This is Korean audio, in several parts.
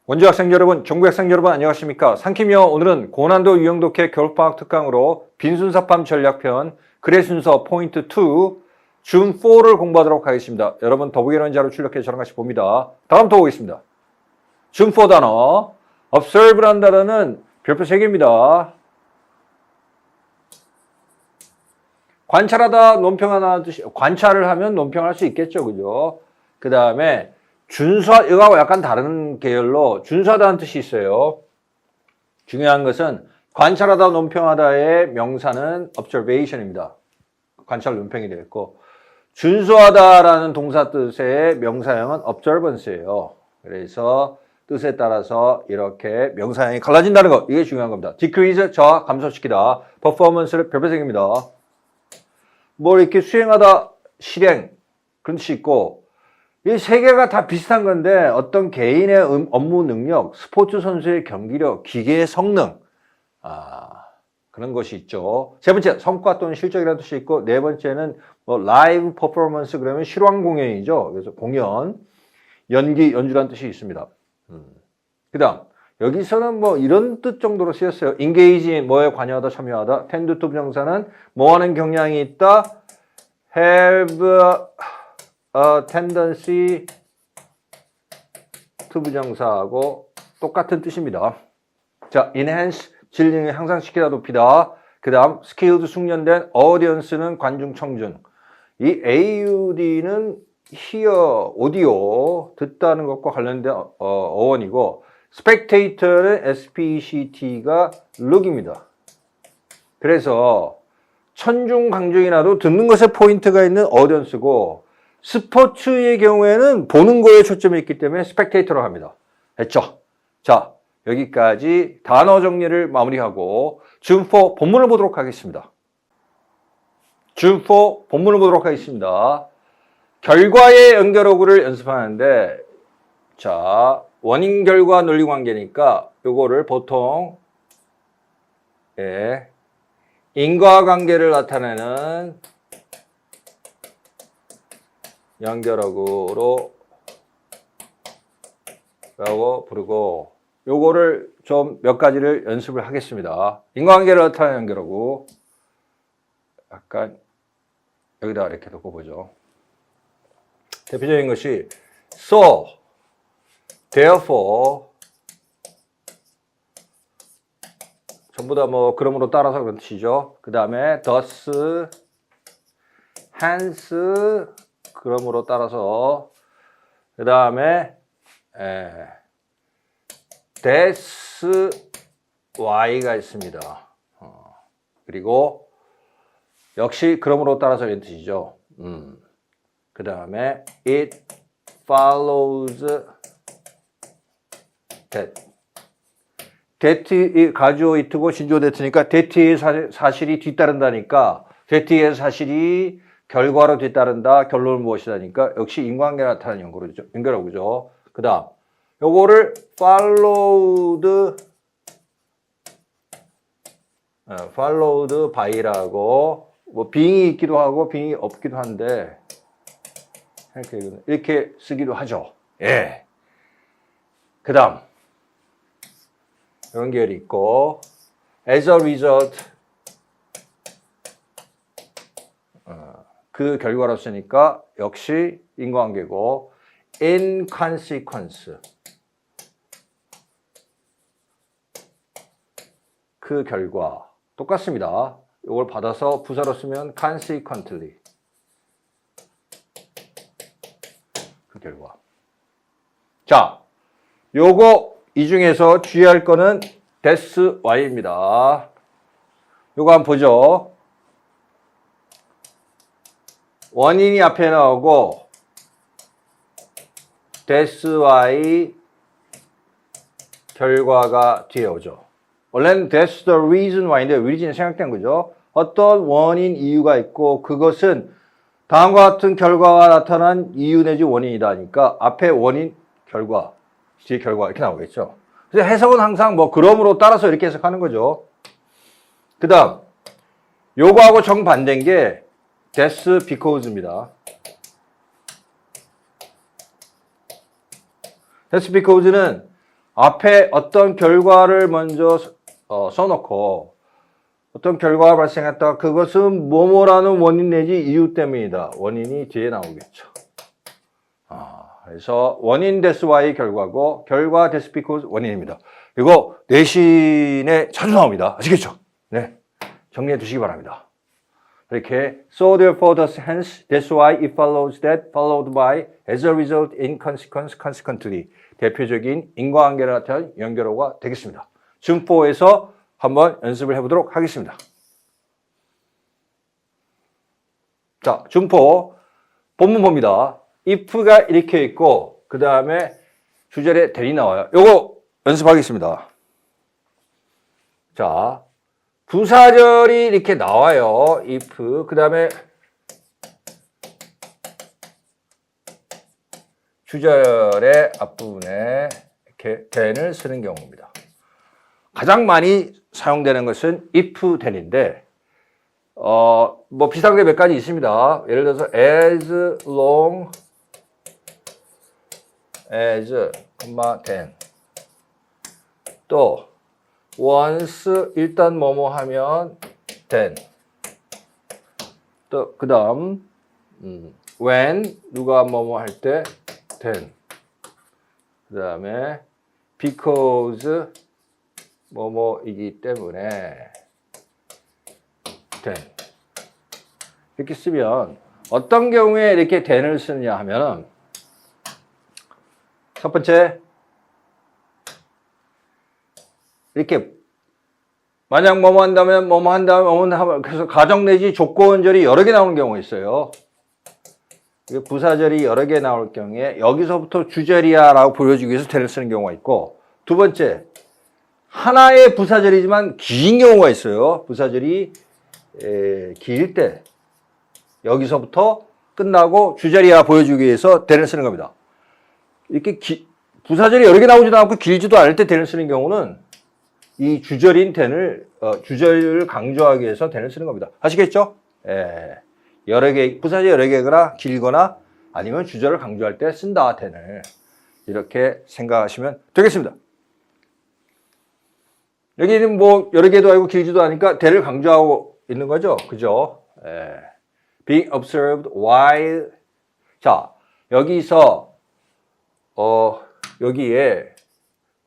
원주 학생 여러분, 전국 학생 여러분 안녕하십니까? 상키미어 오늘은 고난도 유형독해 겨울방학 특강으로 빈순사팜 전략편 글의 순서 포인트 2 준 4를 공부하도록 하겠습니다. 여러분 더보기란 자료 출력해 저랑 같이 봅니다. 다음부터 보겠습니다. 준 4 단어 observe란 단어는 별표 3개입니다. 관찰하다, 논평하다는 뜻이, 관찰을 하면 논평할 수 있겠죠, 그죠? 그 다음에 준수하, 이거하고 약간 다른 계열로 준수하다는 뜻이 있어요. 중요한 것은 관찰하다, 논평하다의 명사는 observation입니다. 관찰, 논평이 되어 있고, 준수하다라는 동사 뜻의 명사형은 observance예요. 그래서 뜻에 따라서 이렇게 명사형이 갈라진다는 것, 이게 중요한 겁니다. decrease, 저하, 감소시키다, performance를 별표생입니다. 뭘 이렇게 수행하다, 실행, 그런 뜻이 있고, 이 세 개가 다 비슷한 건데 어떤 개인의 업무 능력, 스포츠 선수의 경기력, 기계의 성능, 그런 것이 있죠. 세 번째, 성과 또는 실적이라는 뜻이 있고, 네 번째는 뭐 라이브 퍼포먼스, 그러면 실황 공연이죠. 그래서 공연, 연기, 연주라는 뜻이 있습니다. 그 다음, 여기서는 뭐 이런 뜻 정도로 쓰였어요. engage, 뭐에 관여하다, 참여하다. tend to 부정사는 뭐 하는 경향이 있다, have a tendency to 부정사하고 똑같은 뜻입니다. 자, enhance, 질능을 향상시키다, 높이다. 그 다음, skilled, 숙련된, audience는 관중, 청중. 이 AUD는 hear, 오디오, 듣다는 것과 관련된 어원이고, spectator는 SPECT가 look입니다. 그래서 천중, 강중이 나도 듣는 것에 포인트가 있는 audience고, 스포츠의 경우에는 보는 거에 초점이 있기 때문에 스펙테이터로 합니다. 됐죠? 자, 여기까지 단어 정리를 마무리하고 준4 본문을 보도록 하겠습니다. 준4 본문을 보도록 하겠습니다. 결과의 연결어구를 연습하는데, 자, 원인 결과 논리 관계니까 요거를 보통 인과관계를 나타내는 연결어구로 라고 부르고, 요거를 좀 몇 가지를 연습을 하겠습니다. 인과관계를 나타내는 연결어구, 약간 여기다 이렇게 놓고 보죠. 대표적인 것이 so, therefore, 전부 다 뭐 그러므로 따라서 그런 뜻이죠. 그 다음에 thus, hence, 그러므로 따라서, 그 다음에 that's why가 있습니다. 그리고 역시 그러므로 따라서 이런 뜻이죠. 그 다음에 it follows that. that 가주어 it고 신주어 that니까 that의 사실이 뒤따른다니까, that의 사실이 결과로 뒤따른다, 결론은 무엇이다니까 역시 인과관계 나타나는 연결어구죠. 그 다음 요거를 followed by라고, 뭐 being이 있기도 하고 being이 없기도 한데 이렇게 쓰기도 하죠. 예. 그 다음 연결이 있고, as a result, 그 결과로서니까 역시 인과관계고, in consequence, 그 결과 똑같습니다. 이걸 받아서 부사로 쓰면 consequently, 그 결과. 자, 요거 이 중에서 주의할 거는 that's why입니다. 요거 한번 보죠. 원인이 앞에 나오고 that's why 결과가 뒤에 오죠. 원래는 that's the reason why인데 reason이 생략된 거죠. 어떤 원인, 이유가 있고 그것은 다음과 같은 결과가 나타난 이유 내지 원인이다 하니까 앞에 원인, 결과, 뒤에 결과 이렇게 나오겠죠. 그래서 해석은 항상 뭐 그러므로 따라서 이렇게 해석하는 거죠. 그 다음 요거하고 정반대인 게 that's because입니다. that's because는 앞에 어떤 결과를 먼저 써놓고 어떤 결과가 발생했다. 그것은 뭐뭐라는 원인 내지 이유 때문이다. 원인이 뒤에 나오겠죠. 그래서 원인 that's why 결과고 결과 that's because 원인입니다. 이거 내신에 자주 나옵니다. 아시겠죠? 네, 정리해 두시기 바랍니다. 이렇게 so therefore thus hence that's why it follows that followed by as a result in consequence consequently 대표적인 인과관계를 나타낸 연결어가 되겠습니다. 준포에서 한번 연습을 해보도록 하겠습니다. 자, 준포 본문 봅니다. if가 이렇게 있고 그 다음에 주절에 that이 나와요. 요거 연습하겠습니다. 자, 부사절이 이렇게 나와요. if 그 다음에 주절의 앞부분에 이렇게 then을 쓰는 경우입니다. 가장 많이 사용되는 것은 if then인데 뭐 비슷한 게 몇 가지 있습니다. 예를 들어서 as long as, then 또 once 일단 뭐뭐 하면 then 또 그 다음 when 누가 뭐뭐 할 때 then 그 다음에 because 뭐뭐이기 때문에 then 이렇게 쓰면 어떤 경우에 이렇게 then을 쓰느냐 하면 첫 번째 이렇게 만약 뭐뭐 한다면 뭐뭐 한다면 뭐뭐 하면 그래서 가정 내지 조건절이 여러 개 나오는 경우가 있어요. 부사절이 여러 개 나올 경우에 여기서부터 주절이야 라고 보여주기 위해서 then을 쓰는 경우가 있고 두 번째 하나의 부사절이지만 긴 경우가 있어요. 부사절이 길 때 여기서부터 끝나고 주절이야 보여주기 위해서 then을 쓰는 겁니다. 이렇게 부사절이 여러 개 나오지도 않고 길지도 않을 때 then을 쓰는 경우는 이 주절인 then을 주절을 강조하기 위해서 then을 쓰는 겁니다. 아시겠죠? 여러 개 부사절 여러 개거나 길거나 아니면 주절을 강조할 때 쓴다 then을 이렇게 생각하시면 되겠습니다. 여기는 뭐 여러 개도 아니고 길지도 않으니까 then을 강조하고 있는 거죠, 그죠? Being observed while 자 여기서 여기에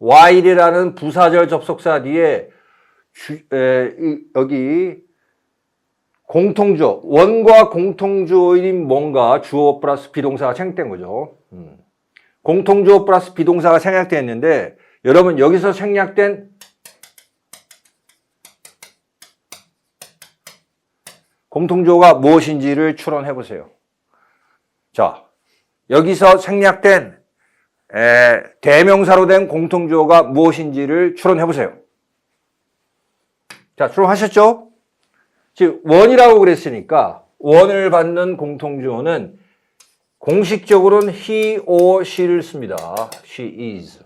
while이라는 부사절 접속사 뒤에 여기 공통주어, 원과 공통주어인 뭔가 주어 플러스 비동사가 생략된 거죠. 공통주어 플러스 비동사가 생략되었는데 여러분 여기서 생략된 공통주어가 무엇인지를 추론해 보세요. 자, 여기서 생략된 대명사로 된 공통주어가 무엇인지를 추론해 보세요. 자, 추론하셨죠? 즉 원이라고 그랬으니까 원을 받는 공통주어는 공식적으로는 he or she를 씁니다. she is.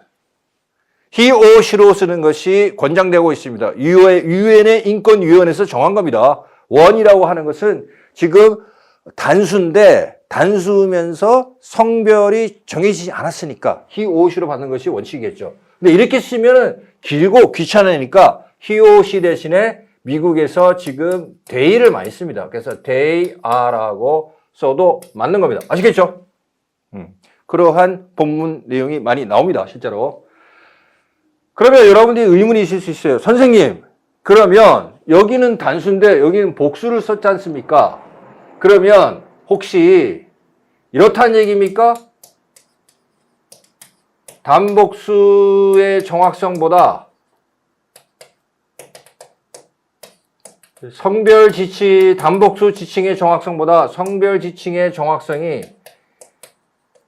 he or she로 쓰는 것이 권장되고 있습니다. 유엔의 인권위원회에서 정한 겁니다. 원이라고 하는 것은 지금 단수인데 단수면서 성별이 정해지지 않았으니까 he or she로 받는 것이 원칙이겠죠. 근데 이렇게 쓰면 길고 귀찮으니까 he or she 대신에 미국에서 지금 they를 많이 씁니다. 그래서 they are라고 써도 맞는 겁니다. 아시겠죠? 그러한 본문 내용이 많이 나옵니다. 실제로. 그러면 여러분들이 의문이 있을 수 있어요. 선생님, 그러면 여기는 단수인데 여기는 복수를 썼지 않습니까? 그러면 혹시 이렇다는 얘기입니까? 단복수의 정확성보다 성별 지칭, 단복수 지칭의 정확성보다 성별 지칭의 정확성이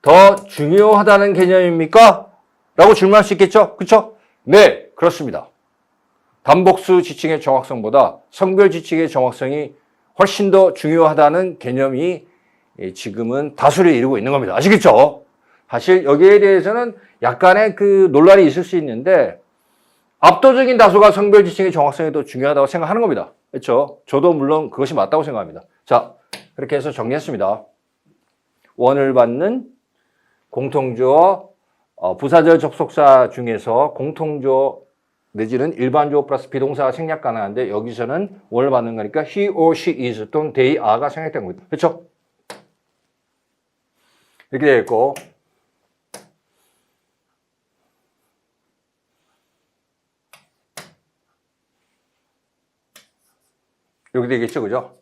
더 중요하다는 개념입니까? 라고 질문할 수 있겠죠? 그렇죠? 네, 그렇습니다. 단복수 지칭의 정확성보다 성별 지칭의 정확성이 훨씬 더 중요하다는 개념이 지금은 다수를 이루고 있는 겁니다. 아시겠죠? 사실 여기에 대해서는 약간의 그 논란이 있을 수 있는데 압도적인 다수가 성별 지칭의 정확성이 더 중요하다고 생각하는 겁니다. 그렇죠? 저도 물론 그것이 맞다고 생각합니다. 자, 그렇게 해서 정리했습니다. 원을 받는 공통주어 부사절 접속사 중에서 공통주어 내지는 일반주어 플러스 비동사가 생략 가능한데 여기서는 뭘 받는 거니까 he or she is 또는 they are가 생략된 겁니다. 그렇죠? 이렇게 되어 있고 이렇게 되겠죠, 그죠?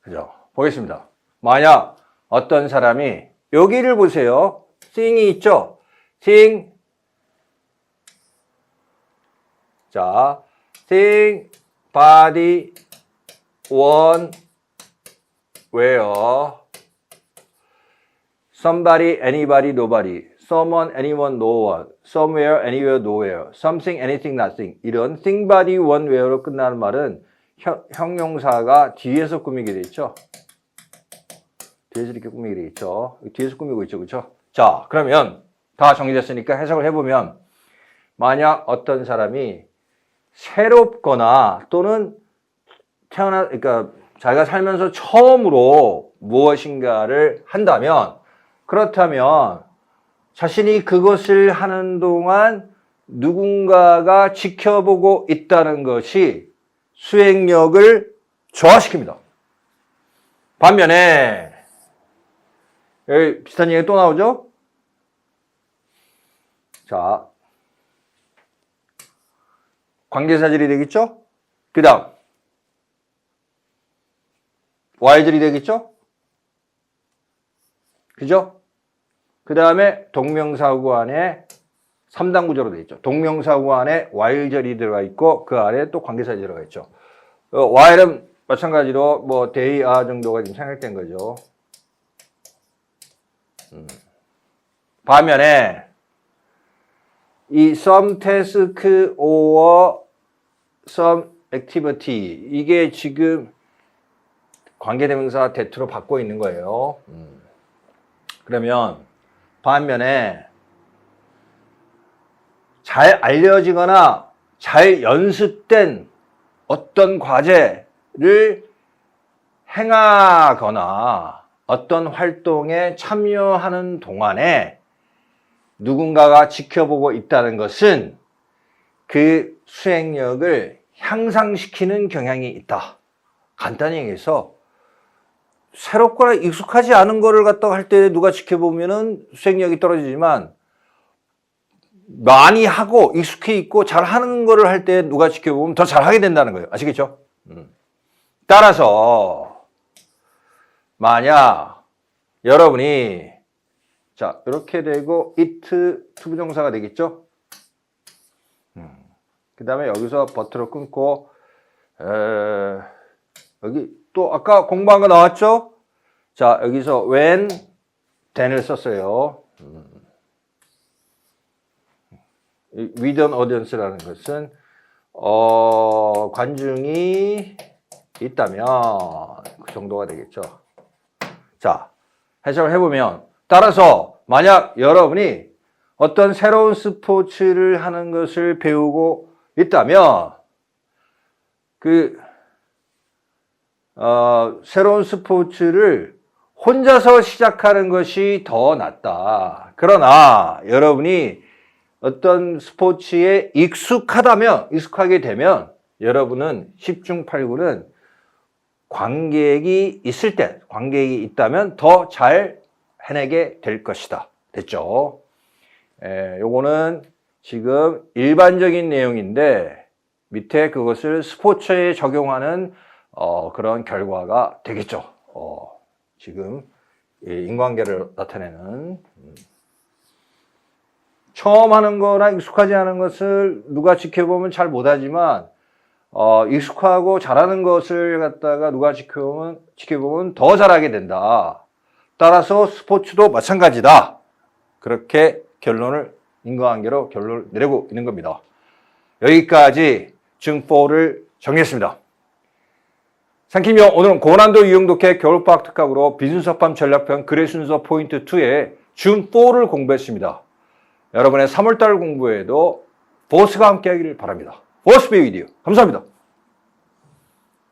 그죠? 보겠습니다. 만약 어떤 사람이 여기를 보세요. seeing이 있죠? seeing 자, seeing body one where somebody, anybody, nobody, someone, anyone, no one, somewhere, anywhere, nowhere, something, anything, nothing 이런 thing, body, one, where로 끝나는 말은 형용사가 뒤에서 꾸미게 돼 있죠. 뒤에서 이렇게 꾸미게 돼 있죠. 뒤에서 꾸미고 있죠, 그렇죠? 자, 그러면 다 정리됐으니까 해석을 해보면 만약 어떤 사람이 새롭거나 또는 그러니까 자기가 살면서 처음으로 무엇인가를 한다면 그렇다면 자신이 그것을 하는 동안 누군가가 지켜보고 있다는 것이 수행력을 저하시킵니다. 반면에 여기 비슷한 얘기 또 나오죠? 자, 관계사절이 되겠죠? 그 다음 Y절이 되겠죠? 그죠? 그 다음에 동명사구 안에 3단 구조로 되어 있죠. 동명사구 안에 Y절이 들어가 있고 그 안에 또 관계사절이 들어가 있죠. Y는 마찬가지로 뭐 they are 정도가 지금 생략된 거죠. 반면에 이 some task or some activity 이게 지금 관계대명사 that로 받고 있는 거예요. 그러면 반면에 잘 알려지거나 잘 연습된 어떤 과제를 행하거나 어떤 활동에 참여하는 동안에 누군가가 지켜보고 있다는 것은 그 수행력을 향상시키는 경향이 있다. 간단히 얘기해서 새롭거나 익숙하지 않은 거를 갖다가 할 때 누가 지켜보면은 수행력이 떨어지지만 많이 하고 익숙해 있고 잘하는 거를 할 때 누가 지켜보면 더 잘하게 된다는 거예요. 아시겠죠? 따라서 만약 여러분이 자 이렇게 되고 it 투부정사가 되겠죠? 그 다음에 여기서 버트로 끊고 여기 또 아까 공부한 거 나왔죠? 자 여기서 when, then을 썼어요. with an audience라는 것은 관중이 있다면 그 정도가 되겠죠. 자 해석을 해보면 따라서 만약 여러분이 어떤 새로운 스포츠를 하는 것을 배우고 있다면 그 새로운 스포츠를 혼자서 시작하는 것이 더 낫다. 그러나 여러분이 어떤 스포츠에 익숙하게 되면 여러분은 10중 8구는 관객이 있다면 더 잘 해내게 될 것이다. 됐죠? 요거는 지금 일반적인 내용인데 밑에 그것을 스포츠에 적용하는 그런 결과가 되겠죠. 지금 인관계를 나타내는 처음 하는 거나 익숙하지 않은 것을 누가 지켜보면 잘 못하지만 익숙하고 잘하는 것을 갖다가 누가 지켜보면 더 잘하게 된다. 따라서 스포츠도 마찬가지다. 그렇게 인과관계로 결론을 내리고 있는 겁니다. 여기까지 중4를 정리했습니다. 상킴이요, 오늘은 고난도 유형 독해 겨울방학 특강으로 비순서판 전략편 글의 순서 포인트 2의 중4를 공부했습니다. 여러분의 3월달 공부에도 보스가 함께 하기를 바랍니다. 보스 비 위디오 감사합니다.